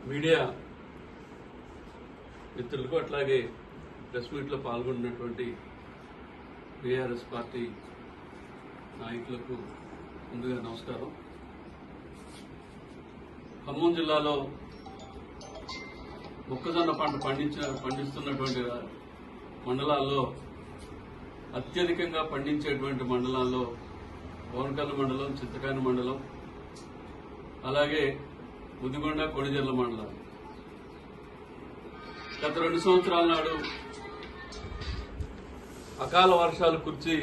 Media మిత్రులకు అట్లాగే press మీట్లో పాల్గొన్నటువంటి బీఆర్ఎస్ పార్టీ నాయకులకు ముందుగా నమస్కారం. ఖమ్మం జిల్లాలో మొక్కజొన్న పంట పండిస్తున్నటువంటి మండలాల్లో అత్యధికంగా పండించేటువంటి మండలాల్లో బోనకల్ మండలం, చింతకాని మండలం, అలాగే ముదిగొండ, కొణిజర్ల మండలం. గత 2 సంవత్సరాల నాడు అకాల వర్షాలు కురిచి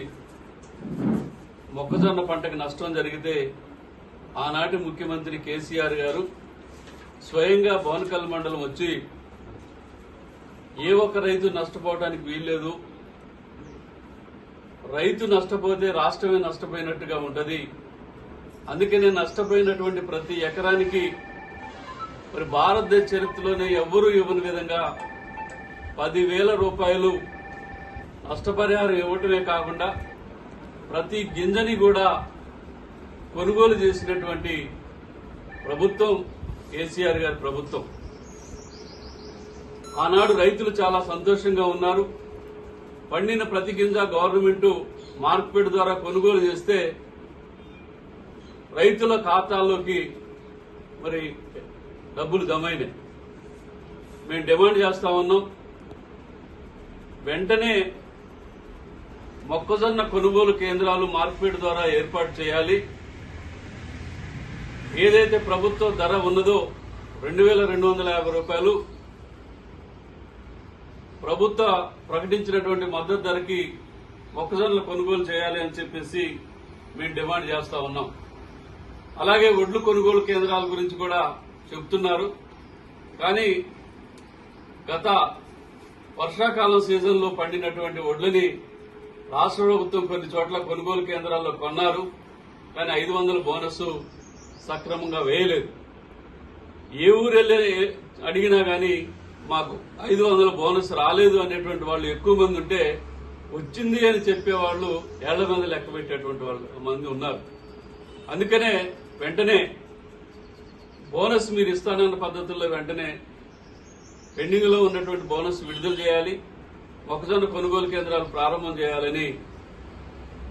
మొక్కజొన్న పంటకు నష్టం జరిగితే ఆనాటి ముఖ్యమంత్రి కేసీఆర్ గారు స్వయంగా బోనకల్ మండలం వచ్చి ఏ ఒక్క రైతు నష్టపోవడానికి వీల్లేదు, రైతు నష్టపోతే రాష్ట్రమే నష్టపోయినట్టుగా ఉంటది, అందుకనే నష్టపోయినటువంటి ప్రతి ఎకరానికి మరి భారతదేశ చరిత్రలోనే ఎవ్వరూ ఇవ్వని విధంగా 10,000 రూపాయలు నష్టపరిహారం ఇవ్వటమే కాకుండా ప్రతి గింజని కూడా కొనుగోలు చేసినటువంటి ప్రభుత్వం కేసీఆర్ గారి ప్రభుత్వం. ఆనాడు రైతులు చాలా సంతోషంగా ఉన్నారు. పండిన ప్రతి గింజ గవర్నమెంట్ మార్కెట్ ద్వారా కొనుగోలు చేస్తే రైతుల ఖాతాల్లోకి మరి డబ్బులు జమైనాయి. మేము డిమాండ్ చేస్తా ఉన్నాం, వెంటనే మొక్కజొన్న కొనుగోలు కేంద్రాలు మార్కెట్ ద్వారా ఏర్పాటు చేయాలి. ఏదైతే ప్రభుత్వ ధర ఉన్నదో 2,250 రూపాయలు ప్రభుత్వ ప్రకటించినటువంటి మద్దతు ధరకి మొక్కజొన్నలు కొనుగోలు చేయాలి అని చెప్పేసి మేము డిమాండ్ చేస్తా ఉన్నాం. అలాగే వడ్లు కొనుగోలు కేంద్రాల గురించి కూడా చెబుతున్నారు. కానీ గత వర్షాకాలం సీజన్లో పండినటువంటి వడ్లని రాష్ట్ర ప్రభుత్వం కొన్ని చోట్ల కొనుగోలు కేంద్రాల్లో కొన్నారు. కానీ 500 బోనస్ సక్రమంగా వేయలేదు. ఏ ఊరు వెళ్ళి అడిగినా కానీ మాకు 500 బోనస్ రాలేదు అనేటువంటి వాళ్ళు ఎక్కువ మంది ఉంటే, వచ్చింది అని చెప్పేవాళ్లు ఏళ్ల మంది లెక్క పెట్టేటువంటి వాళ్ళు మంది ఉన్నారు. అందుకనే వెంటనే బోనస్ మీరు ఇస్తానన్న పద్ధతుల్లో వెంటనే పెండింగ్ లో ఉన్నటువంటి బోనస్ విడుదల చేయాలి, మొక్కజొన్న కొనుగోలు కేంద్రాలు ప్రారంభం చేయాలని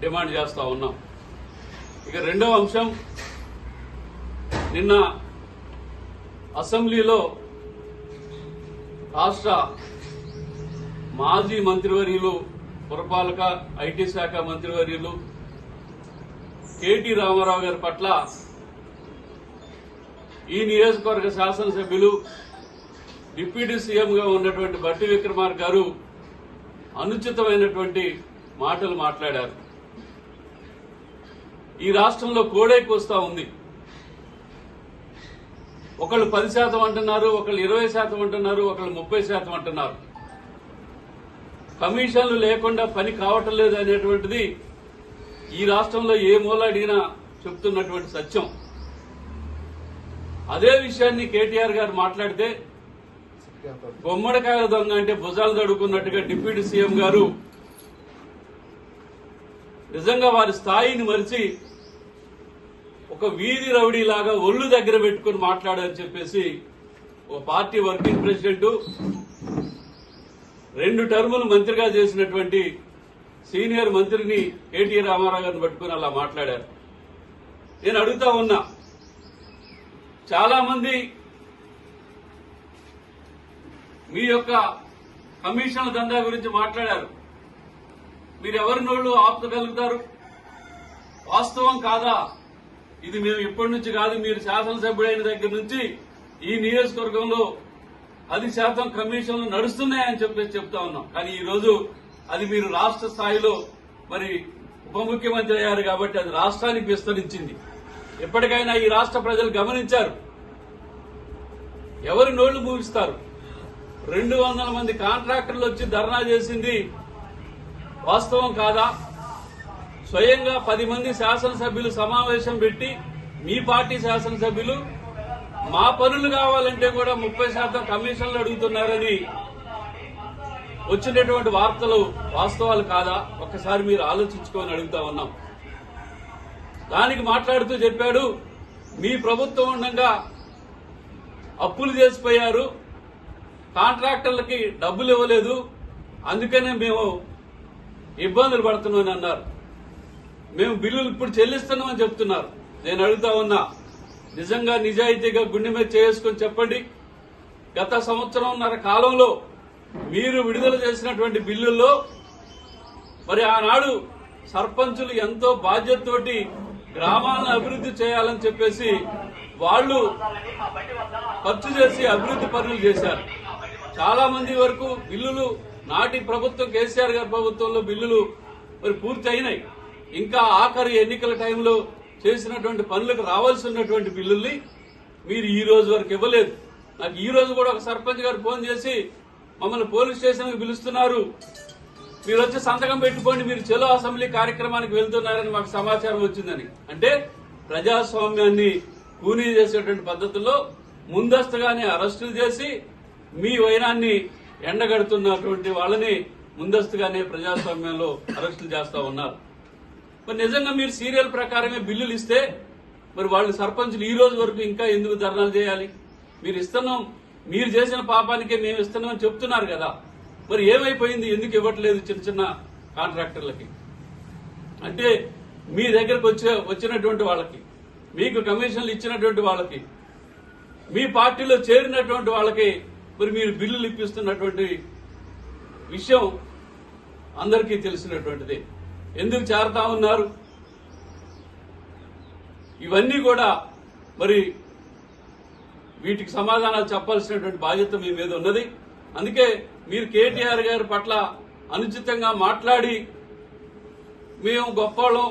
డిమాండ్ చేస్తా ఉన్నాం. ఇక రెండవ అంశం, నిన్న అసెంబ్లీలో రాష్ట్ర మాజీ మంత్రివర్యులు, పురపాలక ఐటీ శాఖ మంత్రివర్యులు కేటీ రామారావు గారి పట్ల ఈ నియోజకవర్గ శాసనసభ్యులు, డిప్యూటీ సీఎంగా ఉన్నటువంటి బట్టి విక్రమార్క గారు అనుచితమైనటువంటి మాటలు మాట్లాడారు. ఈ రాష్ట్రంలో కోడైకి వస్తా ఉంది. ఒకళ్ళు 10% అంటున్నారు, ఒకళ్ళు 20% అంటున్నారు, ఒకళ్ళు 30% అంటున్నారు. కమిషన్లు లేకుండా పని కావటం లేదు అనేటువంటిది ఈ రాష్ట్రంలో ఏ మూల అడిగినా చెప్తున్నటువంటి సత్యం. అదే విషయాన్ని కేటీఆర్ గారు మాట్లాడితే గుమ్మడికాయల దొంగ అంటే భుజాలు తడుకున్నట్టుగా డిప్యూటీ సీఎం గారు నిజంగా వారి స్థాయిని మరిచి ఒక వీధి రౌడీలాగా ఒళ్ళు దగ్గర పెట్టుకుని మాట్లాడని చెప్పేసి ఒక పార్టీ వర్కింగ్ ప్రెసిడెంట్, 2 టర్ములు మంత్రిగా చేసినటువంటి సీనియర్ మంత్రిని కేటీ రామారావు గారిని పట్టుకుని అలా మాట్లాడారు. నేను అడుగుతా ఉన్నా, చాలా మంది మీ యొక్క కమిషన్ల దందా గురించి మాట్లాడారు. మీరు ఎవరి నోళ్లు ఆపగలుగుతారు? వాస్తవం కాదా? ఇది మేము ఇప్పటి నుంచి కాదు, మీరు శాసనసభ్యుడైన దగ్గర నుంచి ఈ నియోజకవర్గంలో 10% కమిషన్లు నడుస్తున్నాయని చెప్పేసి చెప్తా ఉన్నాం. కానీ ఈ రోజు అది మీరు రాష్ట్ర స్థాయిలో మరి ఉప ముఖ్యమంత్రి అయ్యారు కాబట్టి అది రాష్ట్రానికి విస్తరించింది. ఎప్పటికైనా ఈ రాష్ట్ర ప్రజలు గమనించారు, ఎవరి నోళ్లు మూగిస్తారు. 200 మంది కాంట్రాక్టర్లు వచ్చి ధర్నా చేసింది వాస్తవం కాదా? స్వయంగా 10 మంది శాసనసభ్యులు సమావేశం పెట్టి, మీ పార్టీ శాసనసభ్యులు మా పనులు కావాలంటే కూడా 30% కమిషన్లు అడుగుతున్నారని వచ్చినటువంటి వార్తలు వాస్తవాలు కాదా? ఒక్కసారి మీరు ఆలోచించుకోని అడుగుతా ఉన్నాం. దానికి మాట్లాడుతూ చెప్పాడు, మీ ప్రభుత్వం ఉండగా అప్పులు చేసిపోయారు, కాంట్రాక్టర్లకి డబ్బులు ఇవ్వలేదు, అందుకనే మేము ఇబ్బందులు పడుతున్నామని అన్నారు. మేము బిల్లులు ఇప్పుడు చెల్లిస్తున్నామని చెప్తున్నారు. నేను అడుగుతా ఉన్నా, నిజంగా నిజాయితీగా గుండె మీద చేసుకుని చెప్పండి, గత సంవత్సరంన్నర కాలంలో మీరు విడుదల చేసినటువంటి బిల్లుల్లో మరి ఆనాడు సర్పంచులు ఎంతో బాధ్యతతోటి గ్రామాలను అభివృద్ధి చేయాలని చెప్పేసి వాళ్ళు ఖర్చు చేసి అభివృద్ధి పనులు చేశారు. చాలా మంది వరకు బిల్లులు నాటి ప్రభుత్వం కేసీఆర్ గారి ప్రభుత్వంలో బిల్లులు మరి పూర్తి అయినాయి. ఇంకా ఆఖరి ఎన్నికల టైంలో చేసినటువంటి పనులకు రావాల్సి ఉన్నటువంటి బిల్లుల్ని మీరు ఈ రోజు వరకు ఇవ్వలేదు. నాకు ఈ రోజు కూడా ఒక సర్పంచ్ గారు ఫోన్ చేసి మమ్మల్ని పోలీస్ స్టేషన్కి పిలుస్తున్నారు, మీరు వచ్చి సంతకం పెట్టుకోండి, మీరు చెలో అసెంబ్లీ కార్యక్రమానికి వెళ్తున్నారని మాకు సమాచారం వచ్చిందని. అంటే ప్రజాస్వామ్యాన్ని కూనీ చేసేటువంటి పద్ధతుల్లో ముందస్తుగానే అరెస్టులు చేసి మీ వైరాన్ని ఎండగడుతున్నటువంటి వాళ్ళని ముందస్తుగానే ప్రజాస్వామ్యంలో అరెస్టులు చేస్తా ఉన్నారు. మరి నిజంగా మీరు సీరియల్ ప్రకారమే బిల్లులు ఇస్తే మరి వాళ్ళు సర్పంచులు ఈ రోజు వరకు ఇంకా ఎందుకు ధర్నాలు చేయాలి? మీరు ఇస్తున్నాం, మీరు చేసిన పాపానికే మేము ఇస్తున్నామని చెప్తున్నారు కదా, మరి ఏమైపోయింది? ఎందుకు ఇవ్వట్లేదు చిన్న చిన్న కాంట్రాక్టర్లకి? అంటే మీ దగ్గరకు వచ్చినటువంటి వాళ్ళకి, మీకు కమిషన్లు ఇచ్చినటువంటి వాళ్ళకి, మీ పార్టీలో చేరినటువంటి వాళ్ళకి మరి మీరు బిల్లులు ఇప్పిస్తున్నటువంటి విషయం అందరికీ తెలిసినటువంటిది. ఎందుకు చేరతా ఉన్నారు? ఇవన్నీ కూడా మరి వీటికి సమాధానాలు చెప్పాల్సినటువంటి బాధ్యత మీ మీద ఉన్నది. అందుకే మీరు కేటీఆర్ గారి పట్ల అనుచితంగా మాట్లాడి మేము గొప్పవాళ్ళం,